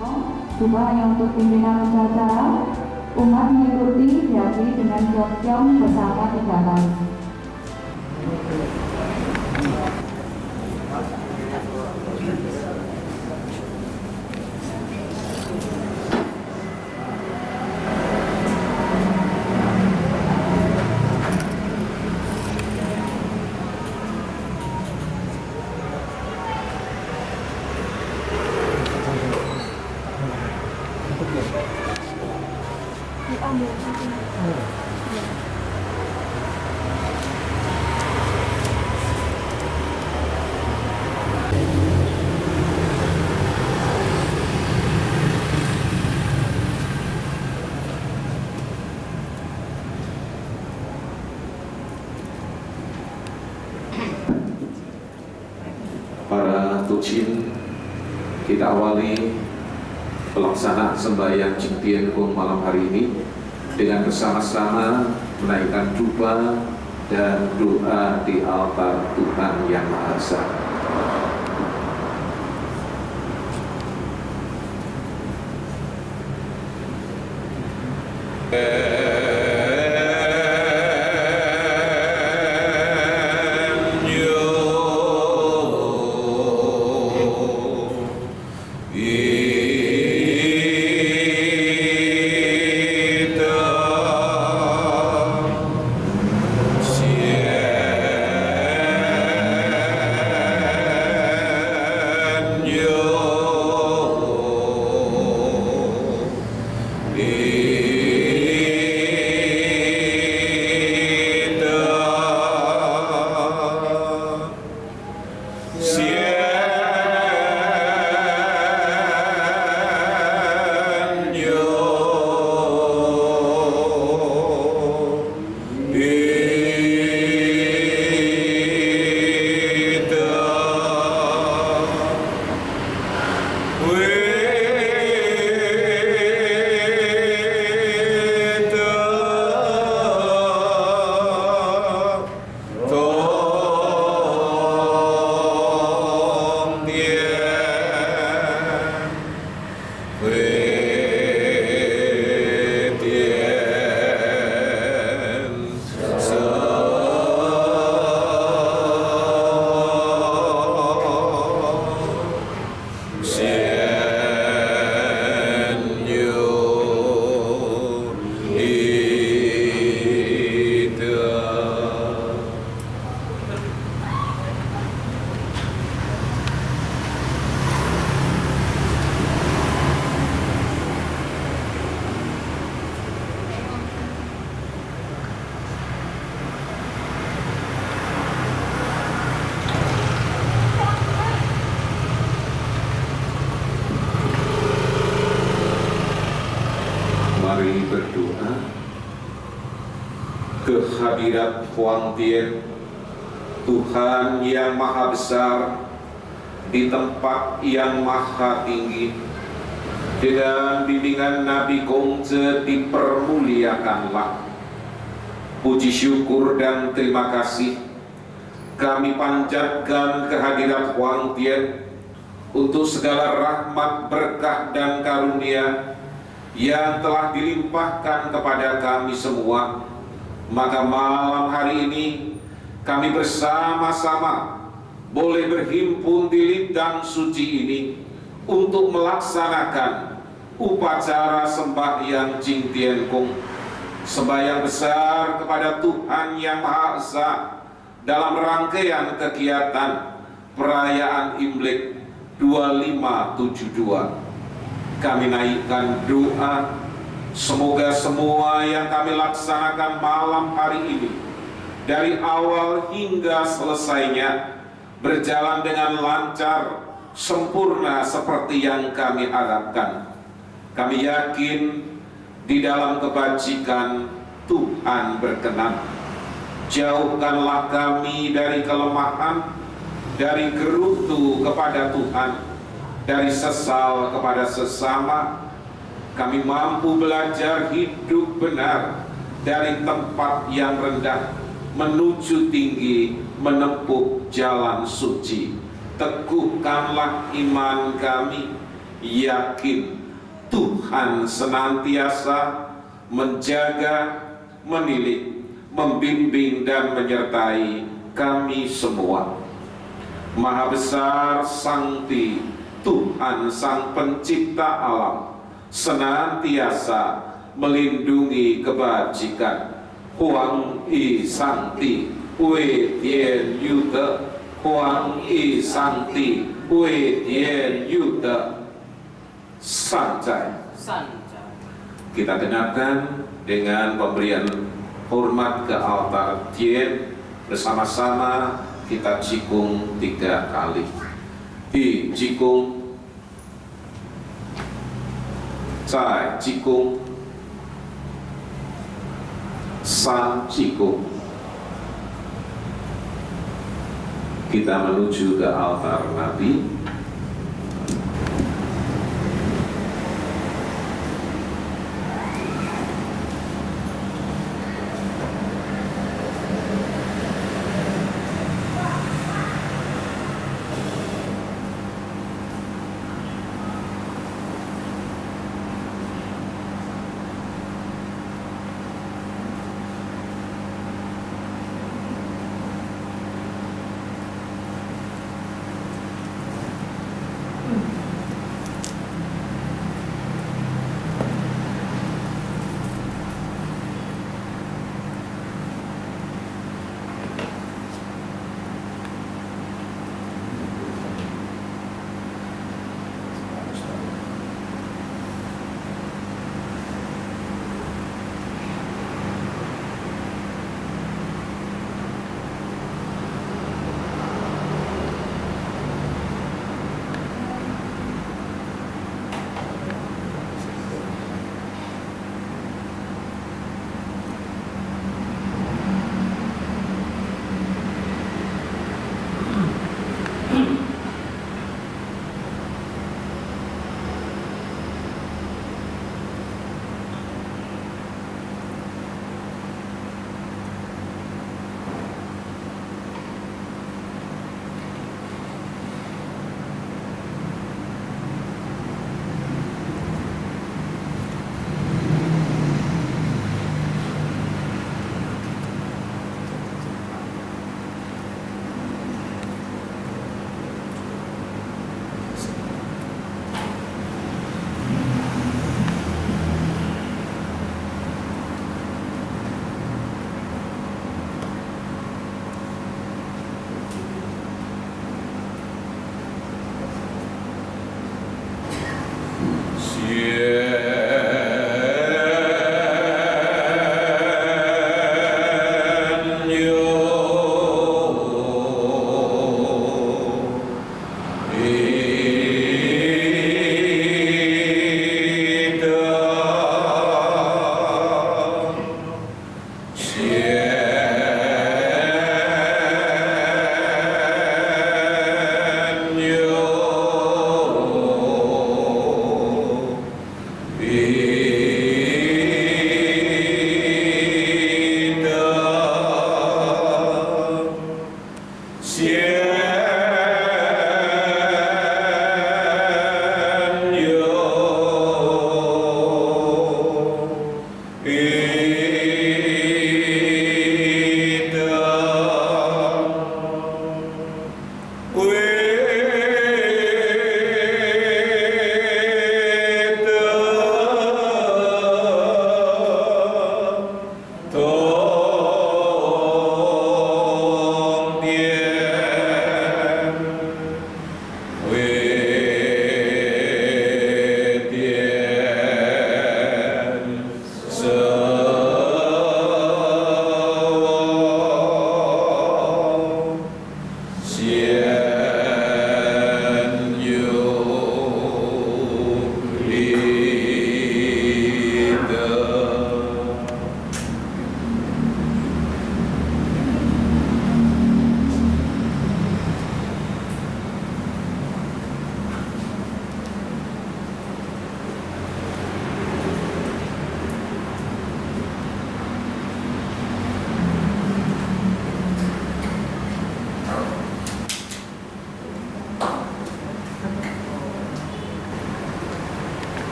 Juga untuk pimpinan upacara, umat mengikuti diadili dengan jom-jom bersama 3 kali. Para tucin, kita awali pelaksanaan sembahyang Jingtian Kung malam hari ini dengan bersama-sama menaikkan dupa dan doa di altar Tuhan Yang Maha Esa. Mari berdoa kehadirat Huang Tian, Tuhan yang Maha Besar di tempat yang maha tinggi, dengan bimbingan Nabi Gongze dipermuliakanlah. Puji syukur dan terima kasih kami panjatkan kehadirat Huang Tian untuk segala rahmat, berkah dan karunia yang telah dilimpahkan kepada kami semua. Maka malam hari ini kami bersama-sama boleh berhimpun di lidang suci ini untuk melaksanakan upacara sembahyang Jingtian Kung, sembahyang besar kepada Tuhan Yang Maha Esa dalam rangkaian kegiatan perayaan Imlek 2572. Kami naikkan doa, semoga semua yang kami laksanakan malam hari ini, dari awal hingga selesainya, berjalan dengan lancar, sempurna seperti yang kami harapkan. Kami yakin di dalam kebajikan Tuhan berkenan. Jauhkanlah kami dari kelemahan, dari gerutu kepada Tuhan, dari sesal kepada sesama. Kami mampu belajar hidup benar dari tempat yang rendah menuju tinggi, menempuh jalan suci. Teguhkanlah iman kami, yakin Tuhan senantiasa menjaga, menilik, membimbing dan menyertai kami semua. Maha besar Sangti Tuhan Sang Pencipta alam, senantiasa melindungi kebajikan. Huang I Sangti Wei Tian Yu De, Huang I Sangti Wei Tian Yu De. Sanjai. Kita dengarkan dengan pemberian hormat ke altar Tien. Bersama-sama kita jikung 3 kali. Hi jikung, Zai jikung, San jikung. Kita menuju ke altar Nabi.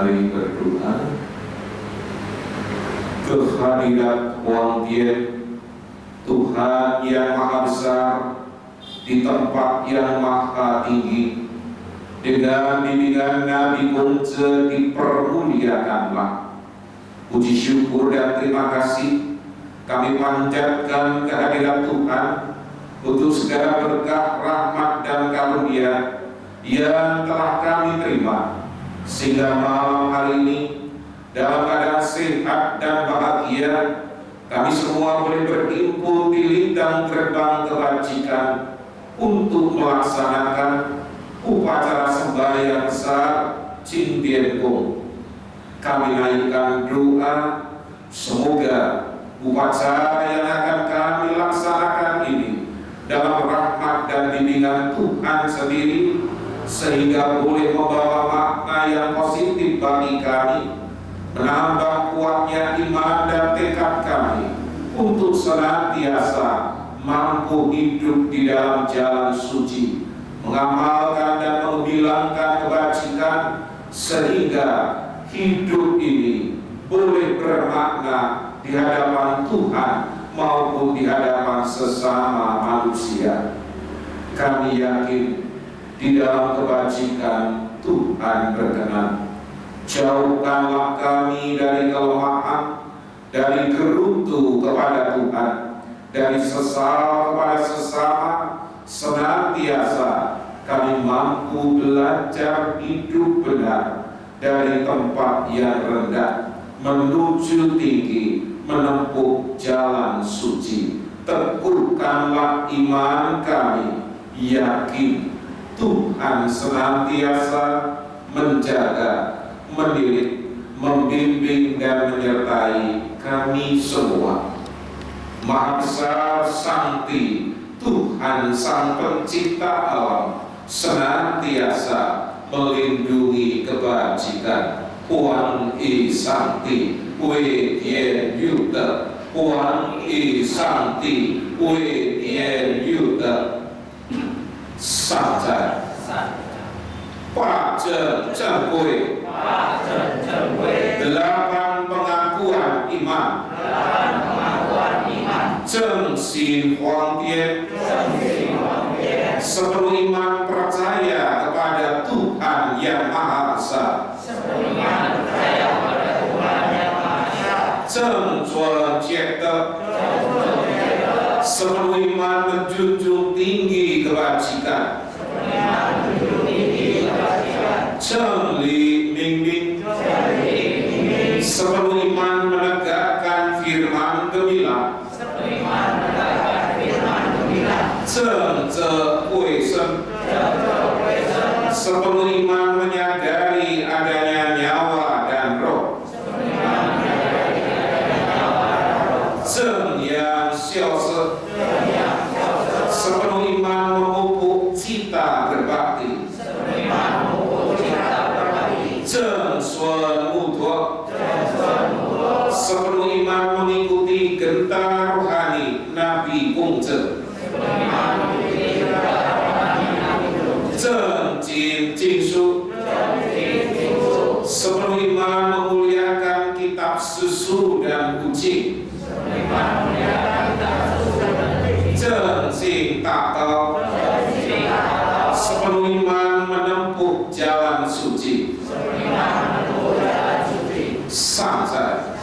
Mari berdoa. Kehadirat Huang Tian, Tuhan yang Maha Besar di tempat yang Maha Tinggi, dengan bimbingan Nabi Gongce dipermuliakanlah. Puji syukur dan terima kasih kami panjatkan kehadirat Tuhan untuk segala berkah, rahmat dan karunia yang telah kami terima, sehingga malam hari ini dalam keadaan sehat dan bahagia kami semua boleh berhimpun di lintang gerbang kebajikan untuk melaksanakan upacara sembahyang besar Chin Tian Gong. Kami naikkan doa, semoga upacara yang akan kami laksanakan ini dalam rahmat dan bimbingan Tuhan sendiri, sehingga boleh membawa makna yang positif bagi kami, menambah kuatnya iman dan tekad kami untuk senantiasa mampu hidup di dalam jalan suci, mengamalkan dan menghilangkan kebajikan, sehingga hidup ini boleh bermakna di hadapan Tuhan maupun di hadapan sesama manusia. Kami yakin di dalam kebajikan Tuhan berkenan. Jauhkanlah kami dari kelemahan, dari geruntu kepada Tuhan, dari sesal kepada sesama. Senantiasa kami mampu belajar hidup benar dari tempat yang rendah menuju tinggi, menempuh jalan suci. Teguhkanlah iman kami, yakin Tuhan senantiasa menjaga, mendidik, membimbing dan menyertai kami semua. Maha Besar Sakti Tuhan Sang Pencipta alam senantiasa melindungi kebajikan. Huang I Sakti Wei Tian Yu De, Huang I Sakti Wei Tian Yu De. Saja Pak Zheng Zheng Gui, delapan pengakuan iman, Zheng Xin Huang Tian, sepenuh iman percaya kepada Tuhan yang Maha Esa, Zheng Zuan Jie De, sepenuh iman menjunjung tinggi kebajikan, Zheng Li Mingming, sepenuh iman menegakkan firman gemilang, Zheng Zhe Hui Shen, sepenuh iman menyadari adanya nyawa dan roh, Zheng Yang Xiao Se, sepenuh iman memupuk cita berbakti, Zheng Xuan Mu Tuo, sepenuh iman mengikuti gentar rohani Nabi Gongce, Zheng Jin Jing Shu, sepenuh iman memuliakan kitab susu dan kucing, Zheng Jing Tak Tao, sepenuh iman menempuh jalan suci, Samsai.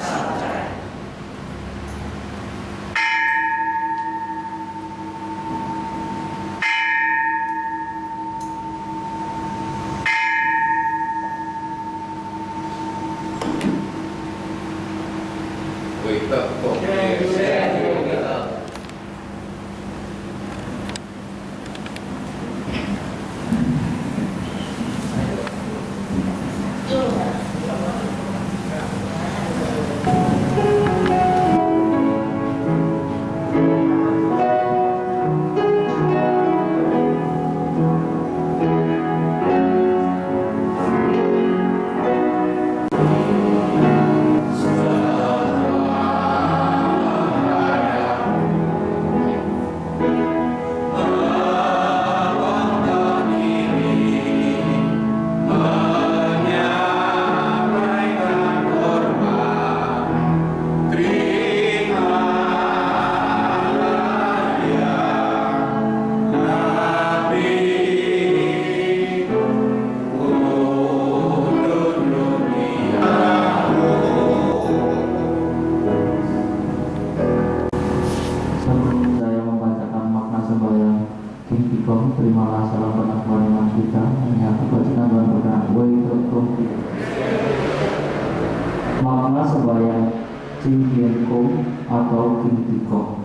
Makna sembahyang Jing Tian Kung atau King Tiko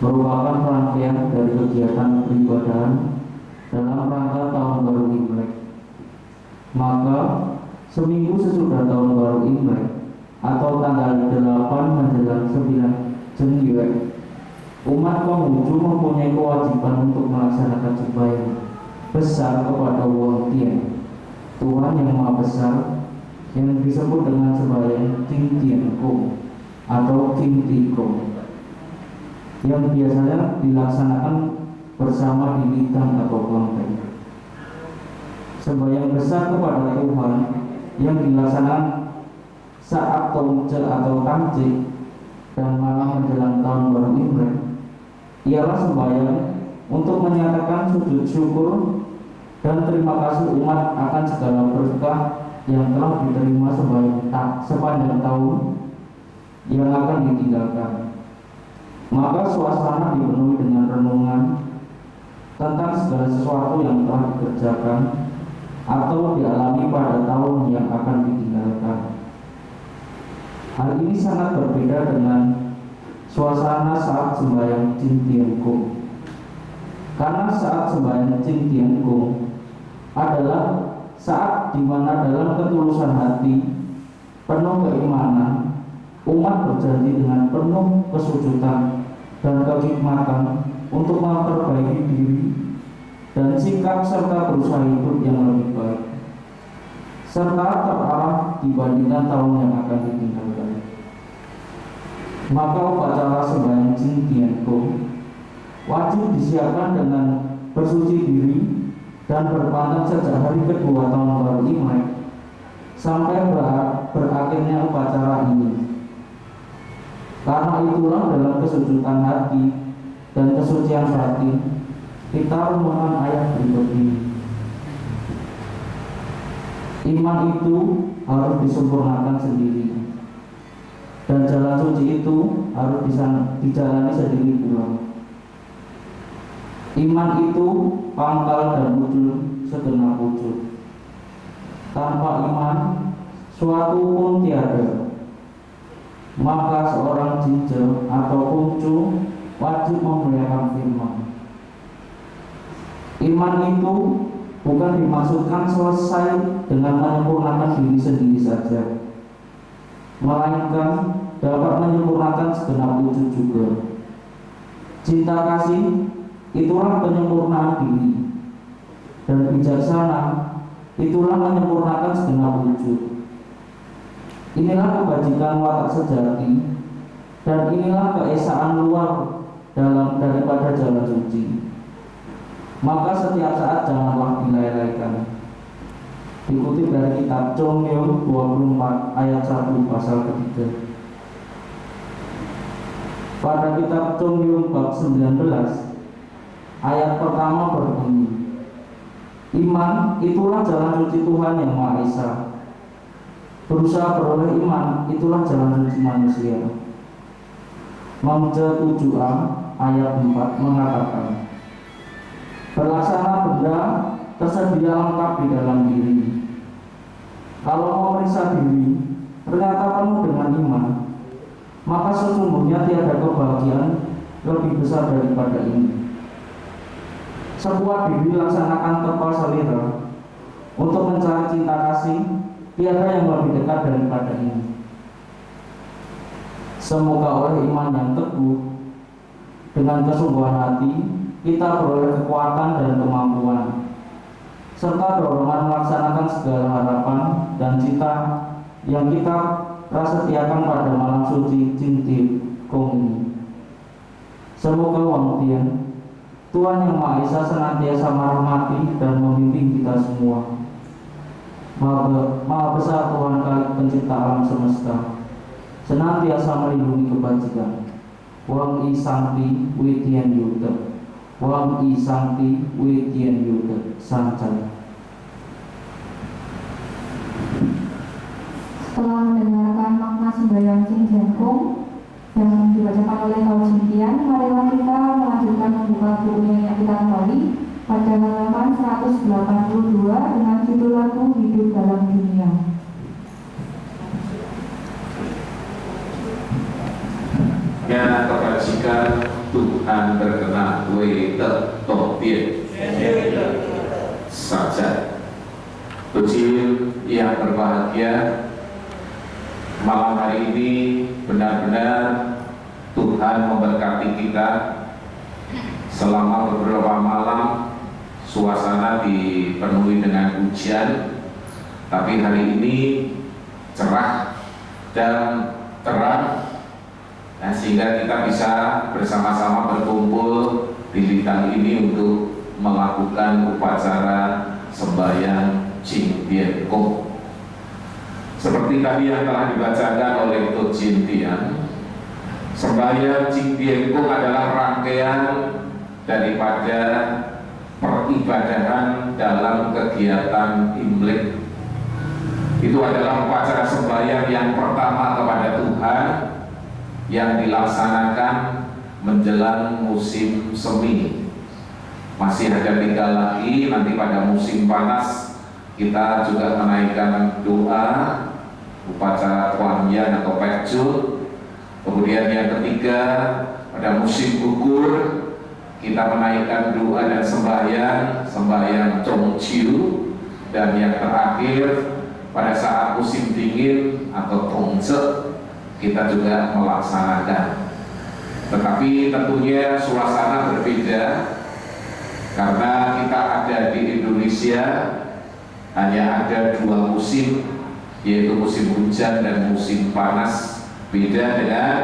merupakan rangkaian dari kegiatan peribadahan dalam rangka tahun baru Imlek. Maka seminggu sesudah tahun baru Imlek atau tanggal 8 menjelang 9 Jenggyue, umat Konghucu mempunyai kewajiban untuk melaksanakan sembahyang besar kepada Wang Tian, Tuhan yang Maha Besar, yang disebut dengan sembahyang Jing Tian Kung atau King Tiko, yang biasanya dilaksanakan bersama di lidang atau kelenteng. Sembahyang besar kepada Tuhan yang dilaksanakan saat Tongce atau Tamcik dan malam menjelang tahun baru Imlek ialah sembahyang untuk menyatakan sujud syukur dan terima kasih umat akan segala berkah yang telah diterima sepanjang tahun yang akan ditinggalkan. Maka suasana dipenuhi dengan renungan tentang segala sesuatu yang telah dikerjakan atau dialami pada tahun yang akan ditinggalkan. Hal ini sangat berbeda dengan suasana saat sembahyang Jing Tian Kung. Karena saat sembahyang Jing Tian Kung adalah saat di mana dalam ketulusan hati, penuh keimanan, umat berjanji dengan penuh kesujudan dan kehikmatan untuk memperbaiki diri dan sikap serta berusaha hidup yang lebih baik, serta terarah dibandingkan tahun yang akan ditinggalkan. Maka upacara sembahyang Jing Tian Kung wajib disiapkan dengan bersuci diri dan berpantang sejak hari kedua tahun baru Imlek sampai berakhirnya upacara ini. Karena itulah dalam kesucian hati dan kesucian batin kita renungkan ayat berikut ini. Iman itu harus disempurnakan sendiri, dan jalan suci itu harus dijalani sendiri pula. Iman itu pangkal dan wujud segenap wujud. Tanpa iman, suatu pun tiada. Maka seorang jinjel atau kungcu wajib memuliakan firman. Iman itu bukan dimaksudkan selesai dengan menyempurnakan diri sendiri saja, melainkan dapat menyempurnakan segenap wujud juga. Cinta kasih itulah penyempurnaan diri, dan bijaksana itulah menyempurnakan segenap wujud. Inilah kebajikan watak sejati, dan inilah keesaan luar dalam daripada jalan suci. Maka setiap saat janganlah dilelaikan. Dikutip dari kitab Chongyong 24 ayat 1 pasal ketiga. Pada kitab Chongyong bab 19 ayat pertama berbunyi, iman itulah jalan suci Tuhan yang Maha Esa. Berusaha beroleh iman itulah jalan suci manusia. Mangja 7a ayat 4 mengatakan, berlaksana benda tersedia lengkap di dalam diri. Kalau memeriksa diri ternyata penuh dengan iman, maka sesungguhnya tiada kebahagiaan lebih besar daripada ini. Sebuah diri laksanakan tepat selera untuk mencari cinta kasih, tiada yang lebih dekat daripada ini. Semoga oleh iman yang teguh dengan kesungguhan hati kita beroleh kekuatan dan kemampuan, serta dorongan melaksanakan segala harapan dan cita yang kita prasetyakan pada malam suci Jing Tian Kung ini. Semoga Wang Tian, Tuhan yang Maha Esa, senantiasa merahmati dan membimbing kita semua. Maha Besar Tuhan Kali Pencipta alam semesta, senantiasa melindungi kebajikan. Wang I Sangti Witian Yuta, Wang I Sangti Witian Yuta Sancai. Setelah mendengarkan makna sembahyang Jing Tian Kung yang dibacakan oleh Tao Jing Tian, marilah kita melanjutkan membuka bukunya yang kita kembali pada halaman 182 dengan judul lagu Hidup Dalam Dunia. Ya, kebajikan Tuhan berkenan we tetopien saja. Kecil yang berbahagia, malam hari ini benar-benar Tuhan memberkati kita selama beberapa malam. Suasana dipenuhi dengan hujan, tapi hari ini cerah dan terang, sehingga kita bisa bersama-sama berkumpul di Litang ini untuk melakukan upacara sembahyang Jing Tian Kung. Seperti tadi yang telah dibacakan oleh To Jin Tian, sembahyang Jing Tian Kung adalah rangkaian daripada peribadahan dalam kegiatan Imlek. Itu adalah upacara sembahyang yang pertama kepada Tuhan yang dilaksanakan menjelang musim semi. Masih ada 3 lagi, nanti pada musim panas kita juga menaikkan doa upacara Tuan Yan atau Pekjul. Kemudian yang ketiga, pada musim gugur kita menaikkan doa dan sembahyang Chongqiu. Dan yang terakhir, pada saat musim dingin atau Tongce kita juga melaksanakan. Tetapi tentunya suasana berbeda karena kita ada di Indonesia, hanya ada 2 musim, yaitu musim hujan dan musim panas. Beda dengan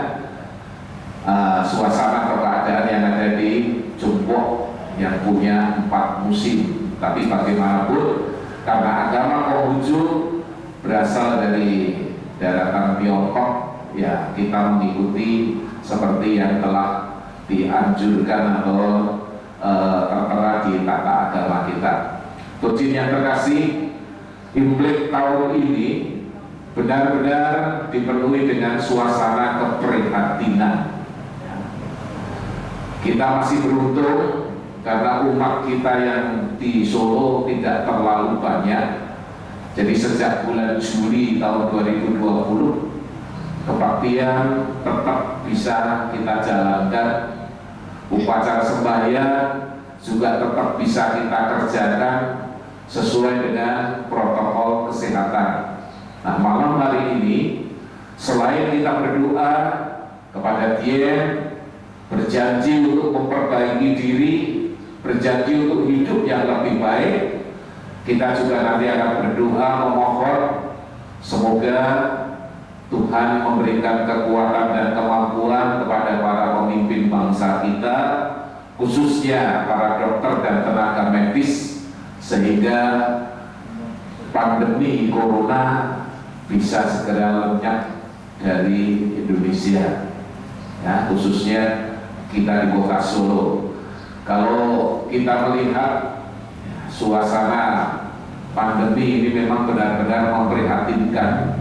suasana keadaan yang ada di Jepang yang punya 4 musim. Tapi bagaimanapun, karena agama Konghucu berasal dari daratan Tiongkok, ya kita mengikuti seperti yang telah dianjurkan atau tertera di tata agama kita. Tujuan yang terkasih, Imlek tahun ini benar-benar dipenuhi dengan suasana keprihatinan. Kita masih beruntung karena umat kita yang di Solo tidak terlalu banyak. Jadi sejak bulan Juli tahun 2020 kebaktian tetap bisa kita jalankan, upacara sembahyang juga tetap bisa kita kerjakan sesuai dengan protokol kesehatan. Nah, malam hari ini selain kita berdoa kepada Dia, berjanji untuk memperbaiki diri, berjanji untuk hidup yang lebih baik, kita juga nanti akan berdoa memohon semoga Tuhan memberikan kekuatan dan kemampuan kepada para pemimpin bangsa kita, khususnya para dokter dan tenaga medis, sehingga pandemi corona bisa segera lenyap dari Indonesia, ya, khususnya kita di kota Solo. Kalau kita melihat suasana pandemi ini memang benar-benar memprihatinkan.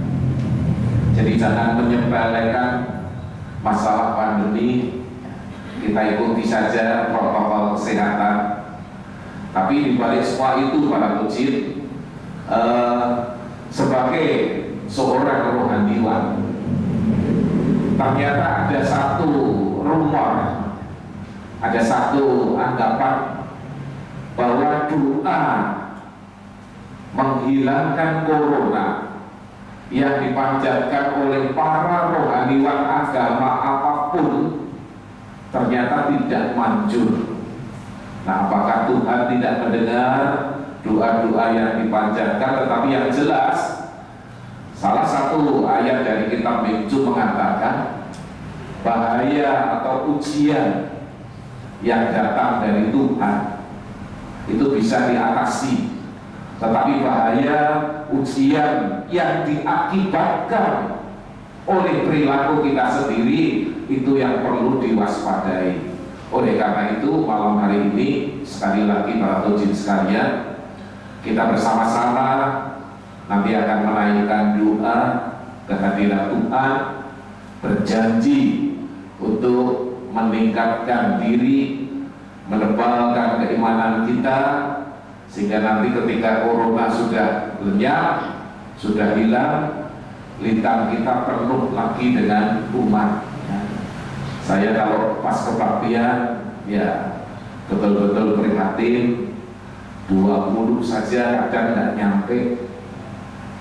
Jadi jangan menyepelekan masalah pandemi, kita ikuti saja protokol kesehatan. Tapi di balik semua itu, para Tucin, sebagai seorang rohaniwan, ternyata ada satu rumor, ada satu anggapan bahwa doa menghilangkan corona yang dipanjatkan oleh para rohaniwan agama apapun ternyata tidak manjur. Nah, apakah Tuhan tidak mendengar doa-doa yang dipanjatkan? Tetapi yang jelas, salah satu ayat dari kitab Mingju mengatakan bahaya atau ujian yang datang dari Tuhan itu bisa diatasi, tetapi bahaya ujian yang diakibatkan oleh perilaku kita sendiri itu yang perlu diwaspadai. Oleh karena itu, malam hari ini sekali lagi para Tucin sekalian, kita bersama-sama nanti akan menaikkan doa kehadiran Tuhan, berjanji untuk meningkatkan diri, menebalkan keimanan kita, sehingga nanti ketika corona sudah lenyap, sudah hilang, Litang kita penuh lagi dengan umat. Saya kalau pas kebaktian ya betul-betul prihatin. 20 saja kadang nggak nyampe,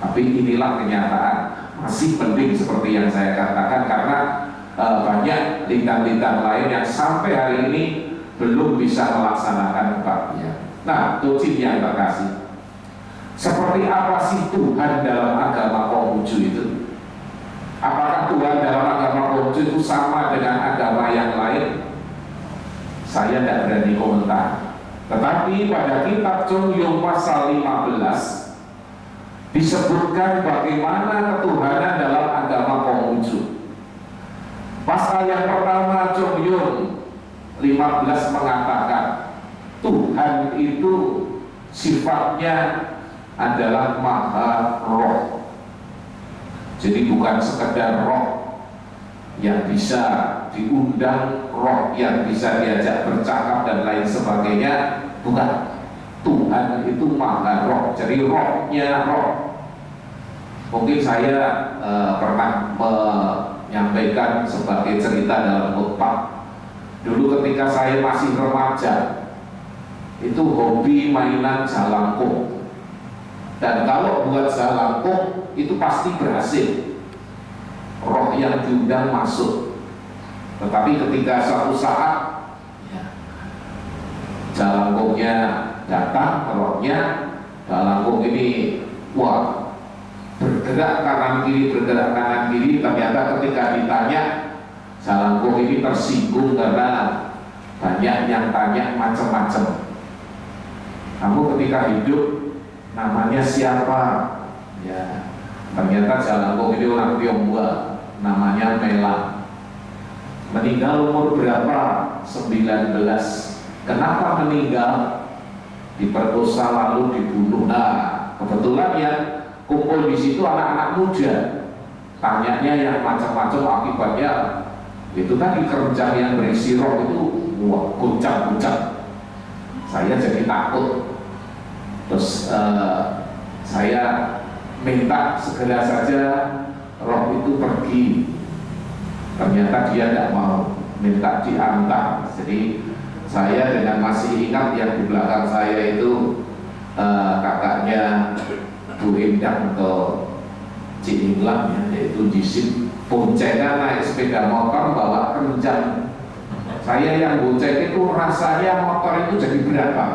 tapi inilah kenyataan. Masih penting seperti yang saya katakan, karena banyak lintang-lintang lain yang sampai hari ini belum bisa melaksanakan kebaktian. Nah, Tuhan yang terkasih, seperti apa sih Tuhan dalam agama Konghucu itu? Apakah Tuhan dalam agama Konghucu itu sama dengan agama yang lain? Saya tidak berani komentar. Tetapi pada kitab Chong Yung pasal 15 disebutkan bagaimana ketuhanan dalam agama Konghucu. Pasal yang pertama Chong Yung 15 mengatakan Tuhan itu sifatnya adalah maha roh. Jadi bukan sekedar roh yang bisa diundang, roh yang bisa diajak bercakap dan lain sebagainya, bukan. Tuhan itu maha roh, jadi rohnya roh. Mungkin saya pernah menyampaikan sebagai cerita dalam khotbah. Dulu ketika saya masih remaja, itu hobi mainan jalangkung. Dan kalau buat jalangkung itu pasti berhasil, roh yang diundang masuk. Tetapi ketika suatu saat jalangkungnya datang, rohnya jalangkung ini bergerak kanan kiri, ternyata ketika ditanya, jalangkung ini tersinggung karena banyak yang tanya macam-macam. Kamu ketika hidup namanya siapa? Ya, ternyata jalangkung ini orang Tionghoa, namanya Melang. Meninggal umur berapa? 19. Kenapa meninggal? Diperkosa lalu dibunuh. Nah, kebetulan ya kumpul di situ anak-anak muda. Tanyanya yang macam-macam, akibatnya itu tadi kerencang yang berisi roh itu guncang-guncang. Saya jadi takut. Terus saya minta segera saja roh itu pergi. Ternyata dia tidak mau, minta diantar. Jadi saya dengan masih ingat yang di belakang saya itu kakaknya Bu Endang atau Cik Inglang ya, yaitu jisim boncengan naik sepeda motor bawa kencang. Saya yang bonceng itu rasanya motor itu jadi berapa?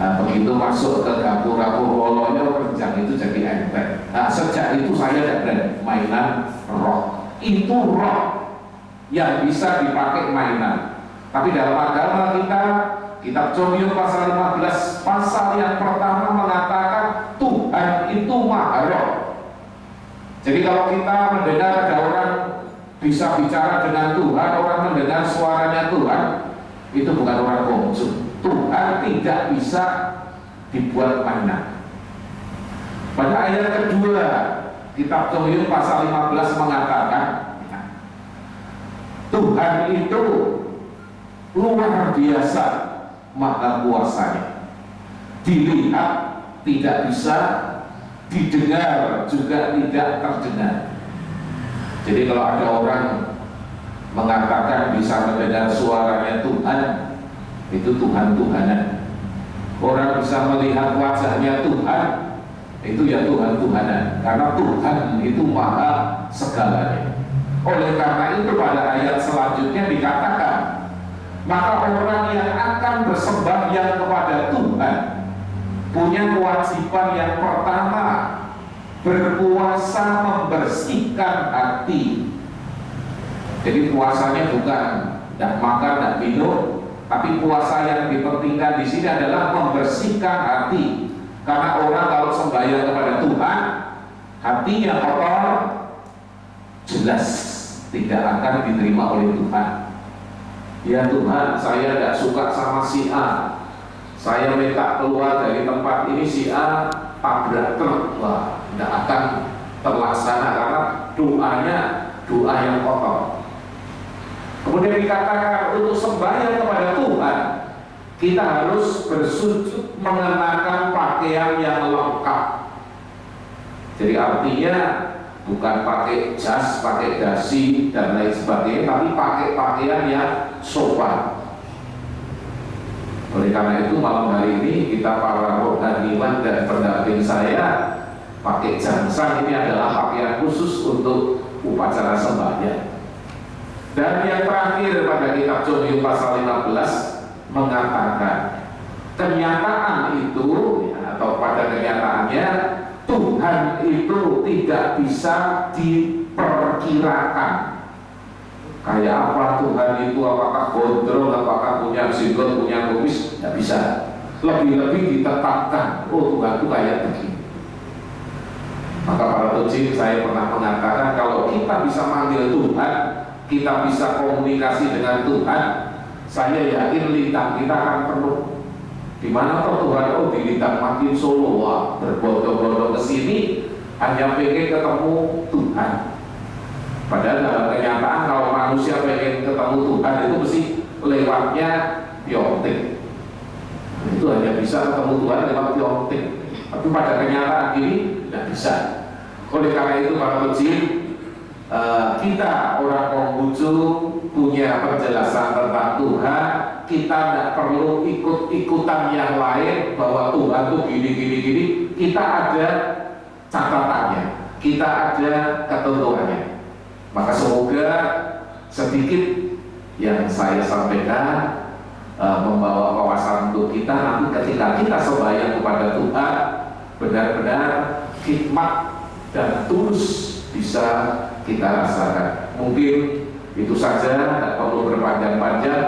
Nah, begitu masuk ke gapura Purwoloyo kencang itu jadi enteng. Nah, sejak itu saya tidak berani mainan roh. Itu roh yang bisa dipakai mainan. Tapi dalam agama kita, kitab Chong Yung pasal 15 pasal yang pertama mengatakan Tuhan itu maha roh. Jadi kalau kita mendengar ada orang bisa bicara dengan Tuhan, orang mendengar suaranya Tuhan, itu bukan orang Konghucu. Tuhan tidak bisa dibuat mainan. Pada ayat kedua kitab Chong Yung pasal 15 mengatakan Tuhan itu luar biasa maha kuasanya, dilihat tidak bisa, didengar juga tidak terdengar. Jadi kalau ada orang mengatakan bisa mendengar suaranya Tuhan, itu Tuhan-Tuhanan. Orang bisa melihat wajahnya Tuhan, itu ya Tuhan-Tuhanan. Karena Tuhan itu maha segalanya. Oleh karena itu pada ayat selanjutnya dikatakan, maka orang yang akan bersembahyang kepada Tuhan punya kewajiban yang pertama, berpuasa membersihkan hati. Jadi puasanya bukan tidak makan, tidak minum, tapi puasa yang dipentingkan di sini adalah membersihkan hati. Karena orang kalau sembahyang kepada Tuhan, hatinya kotor, jelas tidak akan diterima oleh Tuhan. Ya Tuhan, saya tidak suka sama si A, saya minta keluar dari tempat ini, si A tabrak truk. Wah, tidak akan terlaksana karena doanya doa yang kotor. Kemudian dikatakan untuk sembahyang kepada Tuhan, kita harus bersujud mengenakan pakaian yang lengkap. Jadi artinya bukan pakai jas, pakai dasi dan lain sebagainya, tapi pakai pakaian yang sopan. Oleh karena itu malam hari ini kita para rohaniwan dan pendamping saya pakai jamsan, ini adalah pakaian khusus untuk upacara sembahyang. Dan yang terakhir pada kitab Jomyo pasal 15 mengatakan kenyataan itu atau pada kenyataannya Tuhan itu tidak bisa diperkirakan. Kayak apa Tuhan itu, apakah gondrong, apakah punya jenggot, punya kumis, tidak bisa. Lebih-lebih ditetapkan, oh Tuhan itu kayak begini. Maka para tujuh saya pernah mengatakan kalau kita bisa manggil Tuhan, kita bisa komunikasi dengan Tuhan, saya yakin lidang kita akan penuh. Dimana toh Tuhan, oh di lidang makin Solo, wah berbondong-bondong ke sini hanya pengen ketemu Tuhan. Padahal dalam kenyataan kalau manusia pengen ketemu Tuhan itu mesti lewatnya Piontek. Itu hanya bisa ketemu Tuhan lewat Piontek. Tapi pada kenyataan ini tidak bisa. Oleh karena itu para kecil, kita orang Konghucu punya penjelasan tentang Tuhan. Kita tidak perlu ikut-ikutan yang lain bahwa Tuhan itu gini. Kita ada catatannya, kita ada ketentuannya. Maka semoga sedikit yang saya sampaikan membawa wawasan untuk kita nanti ketika kita sembahyang kepada Tuhan benar-benar hikmat dan tulus bisa kita rasakan. Mungkin itu saja, tidak perlu berpanjang-panjang.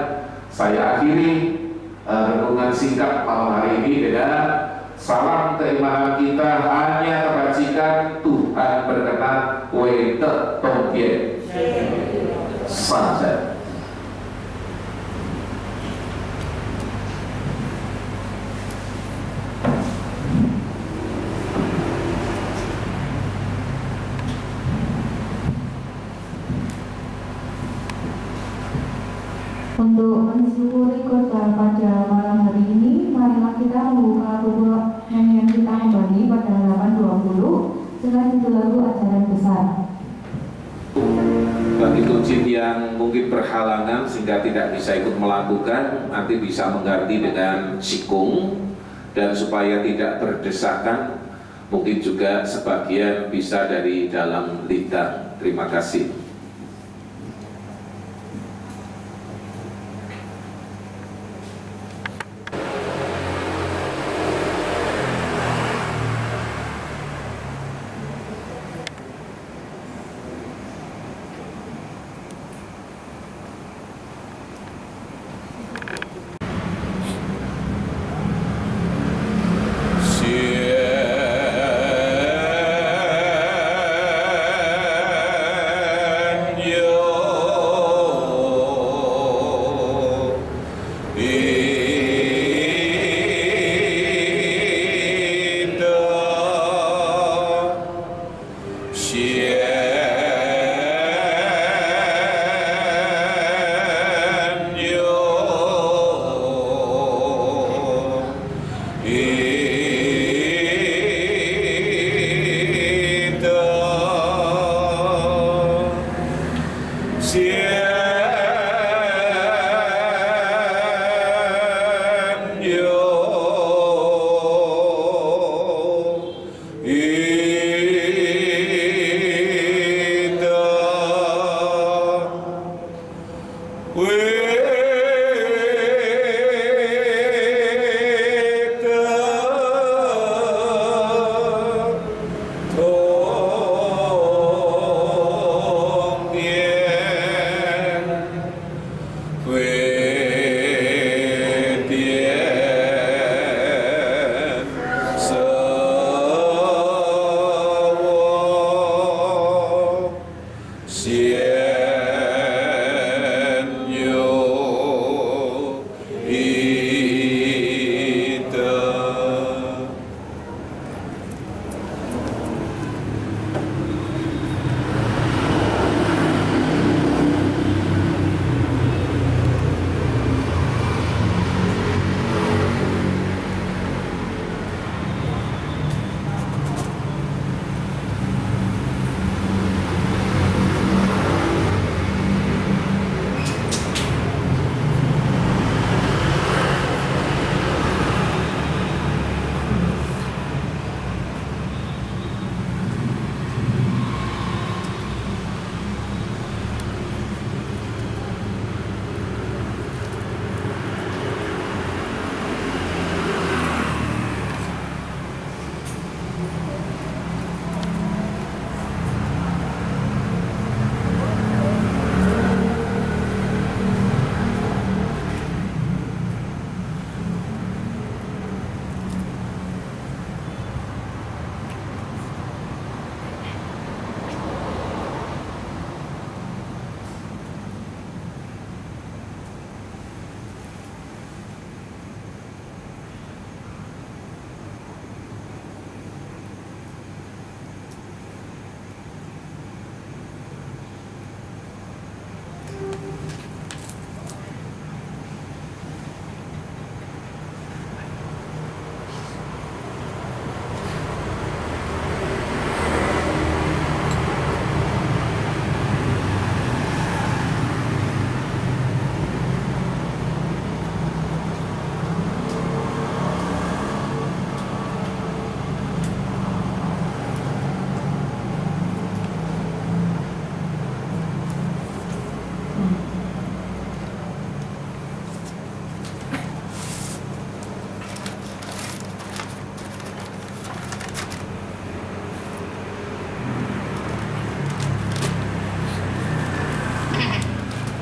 Saya akhiri renungan singkat malam hari ini dengan salam keimanan kita hanya kebajikan Tuhan berkenan wete tongkien saja. Untuk mensyukuri khotbah pada malam hari ini, marilah kita membuka buku nyanyian kita kembali pada halaman 20 dengan judul lagu Ajaran Besar. Bagi tujuan yang mungkin berhalangan sehingga tidak bisa ikut melakukan, nanti bisa mengganti dengan sikung, dan supaya tidak berdesakan, mungkin juga sebagian bisa dari dalam lidah. Terima kasih.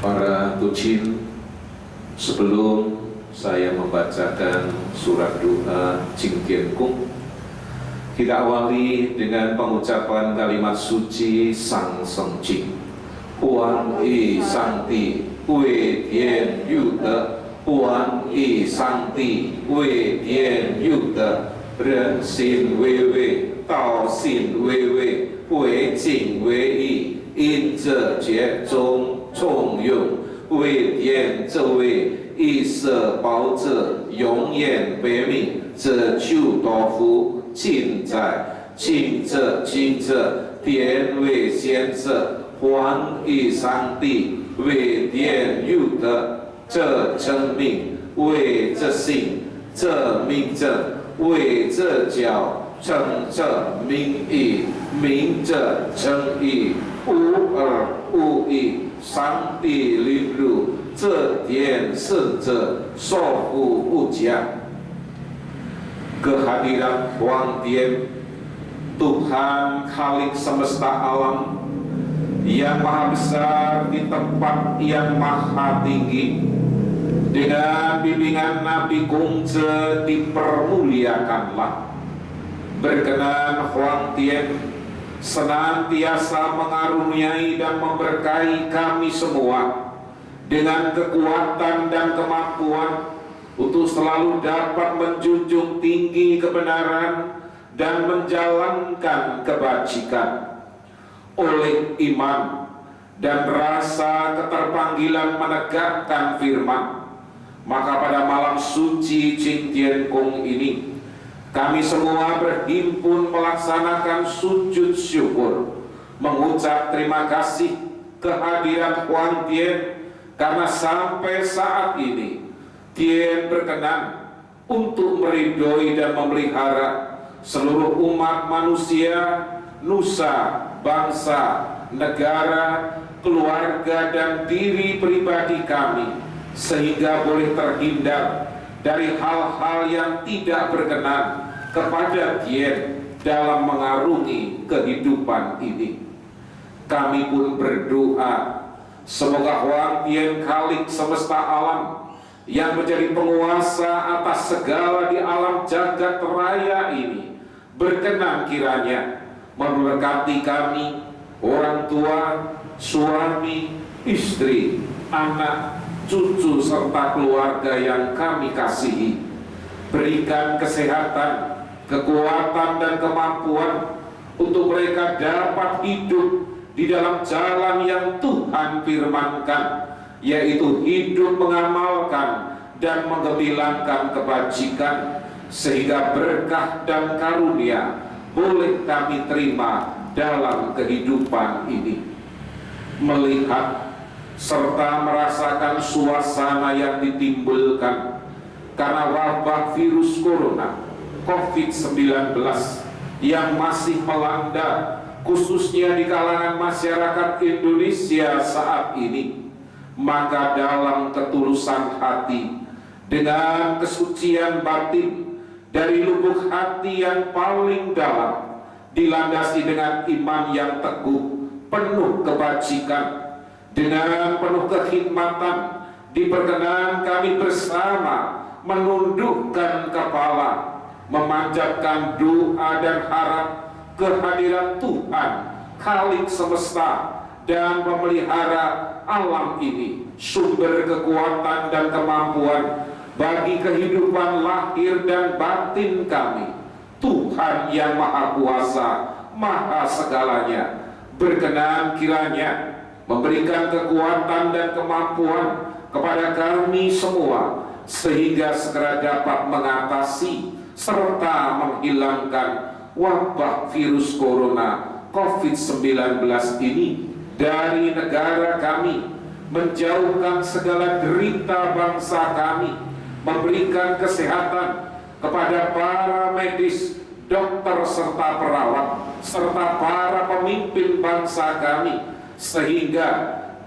Para tucin, sebelum saya membacakan surat doa Jing Tian Kung, kita awali dengan pengucapan kalimat suci Sang Seng Jing. Huan yi sang ti wei tian yu de, huan yi sang ti wei tian yu de, ren xin wei wei, dao xin wei wei, wei jing wei yi, in zhe jie zhong chong用，为天这位一色保者永远别命，这就多福尽在尽这尽这典韦先生还以上帝为典有的这生命为这性这命证为这教称这名义名这称义无二无一。上帝领入这点圣者受苦不讲 kehadiran Huang Tian, Tuhan Khalik semesta alam yang maha besar di tempat yang maha tinggi, dengan bimbingan Nabi Gongzhe dipermuliakanlah. Berkenan Huang Tian senantiasa mengaruniai dan memberkahi kami semua dengan kekuatan dan kemampuan untuk selalu dapat menjunjung tinggi kebenaran dan menjalankan kebajikan. Oleh iman dan rasa keterpanggilan menegakkan firman, maka pada malam suci Jing Tian Kung ini kami semua berhimpun melaksanakan sujud syukur, mengucap terima kasih kehadiran Huang Tian, karena sampai saat ini Tian berkenan untuk meridhoi dan memelihara seluruh umat manusia, nusa, bangsa, negara, keluarga dan diri pribadi kami, sehingga boleh terhindar dari hal-hal yang tidak berkenan kepada Tian dalam mengarungi kehidupan ini. Kami pun berdoa semoga Huang Tian Khalik semesta alam yang menjadi penguasa atas segala di alam jagat raya ini berkenan kiranya memberkati kami, orang tua, suami, istri, anak, cucu serta keluarga yang kami kasihi. Berikan kesehatan, kekuatan dan kemampuan untuk mereka dapat hidup di dalam jalan yang Tuhan firmankan, yaitu hidup mengamalkan dan menggemilangkan kebajikan, sehingga berkah dan karunia boleh kami terima dalam kehidupan ini. Melihat serta merasakan suasana yang ditimbulkan karena wabah virus corona COVID-19 yang masih melanda khususnya di kalangan masyarakat Indonesia saat ini, maka dalam ketulusan hati, dengan kesucian batin dari lubuk hati yang paling dalam, dilandasi dengan iman yang teguh, penuh kebajikan, dengan penuh kekhidmatan, diperkenan kami bersama menundukkan kepala, memanjatkan doa dan harap kehadiran Tuhan Khalik semesta dan pemelihara alam ini, sumber kekuatan dan kemampuan bagi kehidupan lahir dan batin kami. Tuhan yang maha kuasa, maha segalanya, berkenan kiranya memberikan kekuatan dan kemampuan kepada kami semua, sehingga segera dapat mengatasi serta menghilangkan wabah virus corona COVID-19 ini dari negara kami, menjauhkan segala derita bangsa kami, memberikan kesehatan kepada para medis, dokter serta perawat, serta para pemimpin bangsa kami, sehingga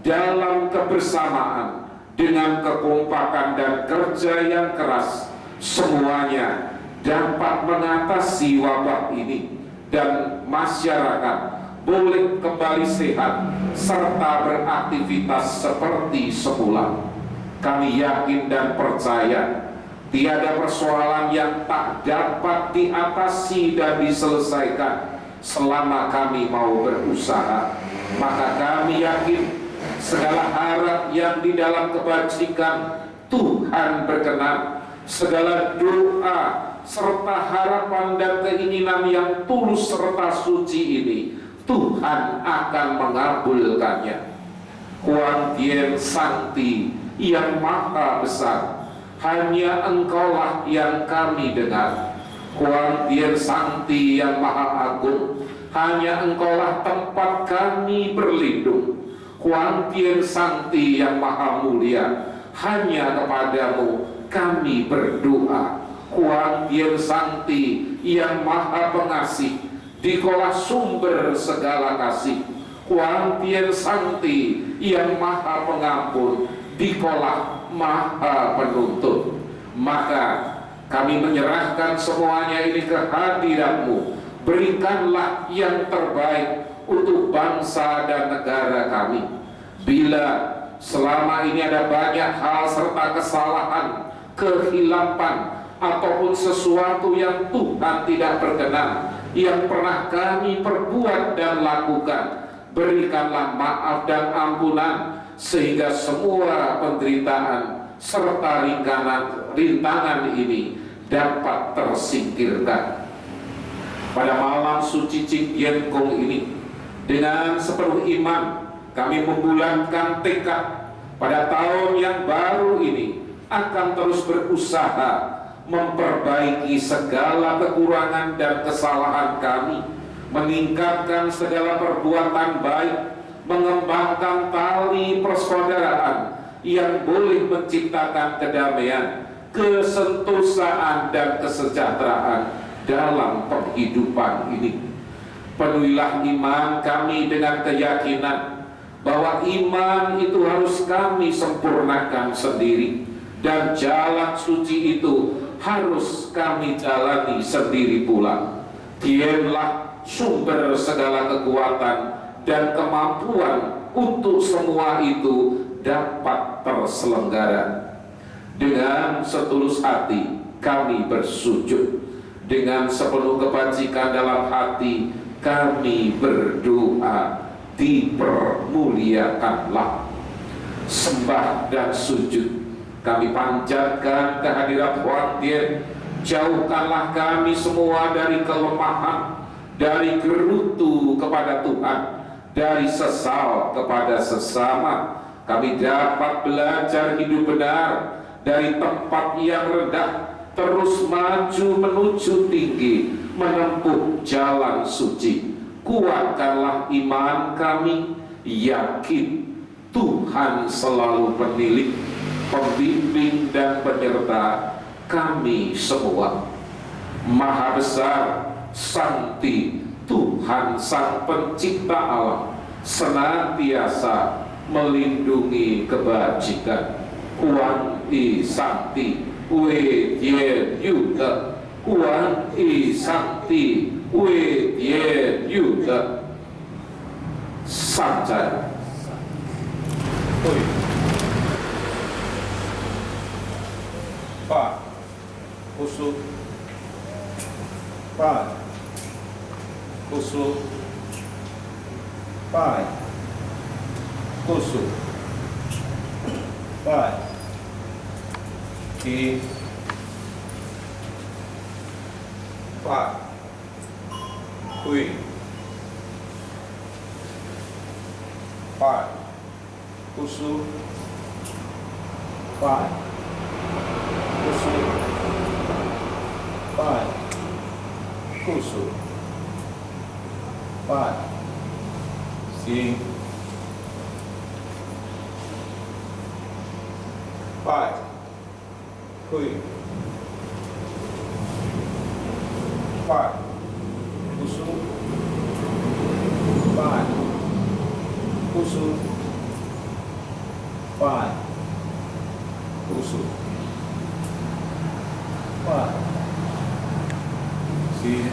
dalam kebersamaan dengan kekompakan dan kerja yang keras, semuanya dapat mengatasi wabah ini dan masyarakat boleh kembali sehat serta beraktivitas seperti semula. Kami yakin dan percaya tiada persoalan yang tak dapat diatasi dan diselesaikan selama kami mau berusaha. Maka kami yakin segala harap yang di dalam kebajikan Tuhan berkenan, segala doa serta harapan dan keinginan yang tulus serta suci ini Tuhan akan mengabulkannya. Huang Tien Sancti yang maha besar, hanya Engkaulah yang kami dengar. Huang Tien Sancti yang maha agung, hanya Engkaulah tempat kami berlindung. Huang Tien Sancti yang maha mulia, hanya kepadamu kami berdoa. Huang Tien Sancti yang maha pengasih, dikolah sumber segala kasih. Huang Tien Sancti yang maha pengampun, dikolah maha penuntut. Maka kami menyerahkan semuanya ini ke hadirat-Mu. Berikanlah yang terbaik untuk bangsa dan negara kami. Bila selama ini ada banyak hal serta kesalahan, kehilapan, ataupun sesuatu yang Tuhan tidak berkenan yang pernah kami perbuat dan lakukan, berikanlah maaf dan ampunan sehingga semua penderitaan serta rintangan ini dapat tersingkirkan. Pada malam suci Cing Tien Kung ini, dengan sepenuh iman kami membulatkan tekad pada tahun yang baru ini akan terus berusaha memperbaiki segala kekurangan dan kesalahan kami, meningkatkan segala perbuatan baik, mengembangkan tali persaudaraan yang boleh menciptakan kedamaian, kesentosaan dan kesejahteraan dalam penghidupan ini. Penuhilah iman kami dengan keyakinan bahwa iman itu harus kami sempurnakan sendiri, dan jalan suci itu harus kami jalani sendiri pula. Dialah sumber segala kekuatan dan kemampuan untuk semua itu dapat terselenggara. Dengan setulus hati kami bersujud, dengan sepenuh kebajikan dalam hati kami berdoa, dipermuliakanlah. Sembah dan sujud kami panjatkan kehadirat Huang Tien. Jauhkanlah kami semua dari kelemahan, dari gerutu kepada Tuhan, dari sesal kepada sesama. Kami dapat belajar hidup benar dari tempat yang rendah, terus maju menuju tinggi, menempuh jalan suci. Kuatkanlah iman kami, yakin Tuhan selalu penilik, pembimbing dan penyerta kami semua. Maha besar, Sancti, Tuhan Sang Pencipta alam, senantiasa melindungi kebajikan. Huang I Sancti, Wei Tien Yu De. Huang I Sancti, Wei Tien Yu De. Sanjay. Pak Kusuk, Pak Kusuk, Pak Kusuk, Pak Ki, Pak Kui, Pak Kusuk, Pak Kusuk, Pak Kusuk, Pak Sing, Pak Kui, Pak Kusuk, Pak Kusuk, Pak Kusuk, Pak Sing,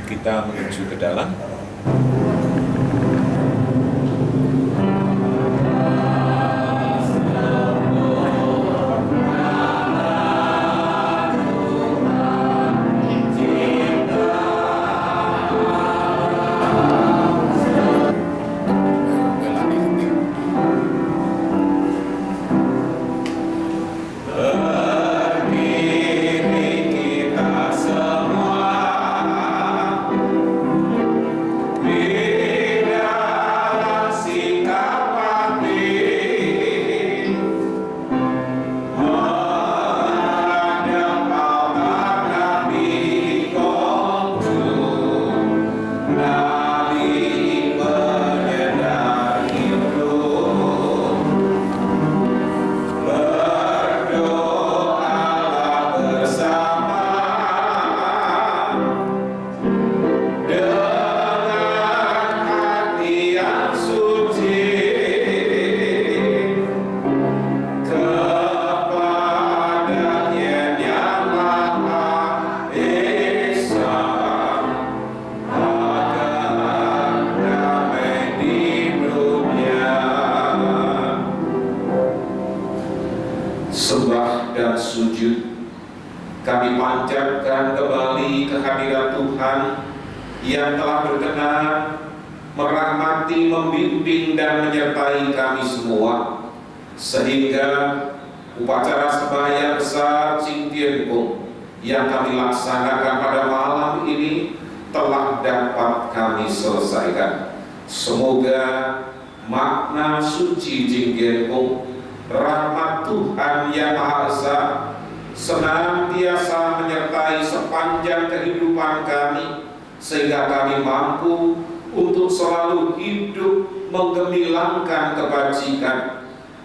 Kita menuju ke dalam. Sembah dan sujud kami panjatkan kembali kehadiran Tuhan yang telah berkenan merahmati, membimbing dan menyertai kami semua, sehingga upacara sembahyang besar Cingtienpung yang kami laksanakan pada malam ini telah dapat kami selesaikan. Semoga makna suci Cingtienpung, rahmat Tuhan yang Maha Esa senantiasa menyertai sepanjang kehidupan kami, sehingga kami mampu untuk selalu hidup menggemilangkan kebajikan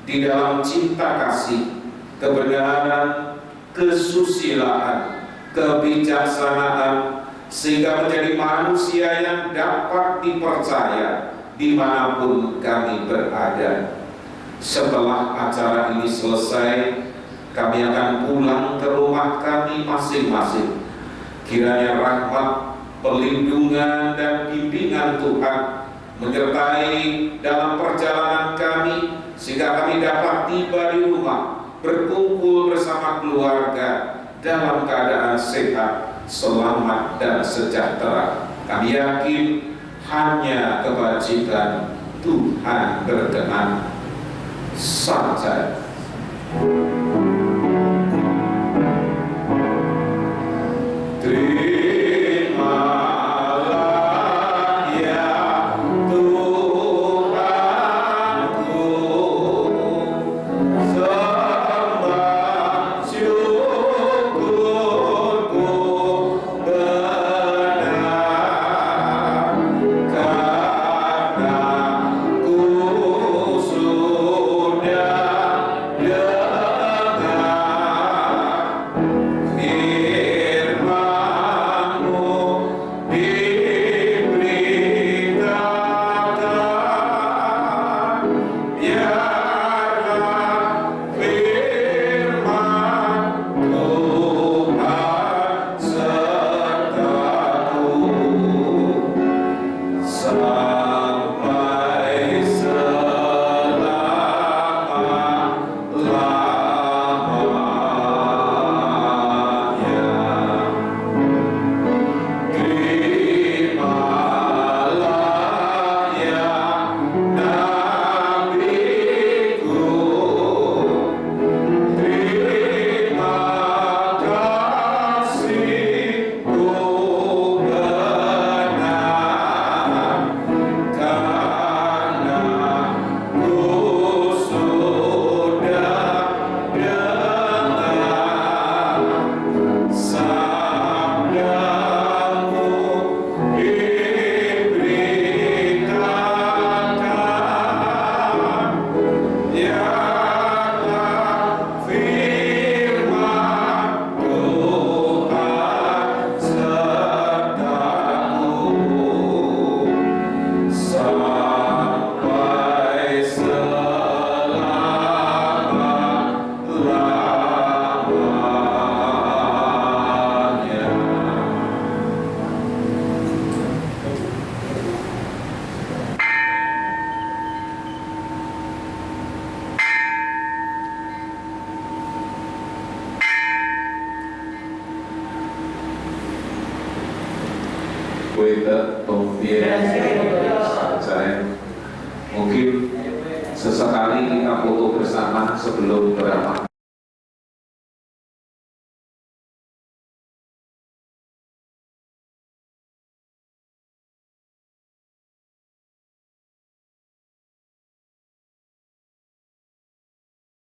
di dalam cinta kasih, kebenaran, kesusilaan, kebijaksanaan, sehingga menjadi manusia yang dapat dipercaya dimanapun kami berada. Setelah acara ini selesai, kami akan pulang ke rumah kami masing-masing. Kiranya rahmat, perlindungan dan bimbingan Tuhan menyertai dalam perjalanan kami, sehingga kami dapat tiba di rumah, berkumpul bersama keluarga dalam keadaan sehat, selamat dan sejahtera. Kami yakin hanya kebajikan Tuhan berkenan. Saja. Terimalah ya Tuhanku. kue ketompian mungkin sesekali kita foto bersama sebelum beramal.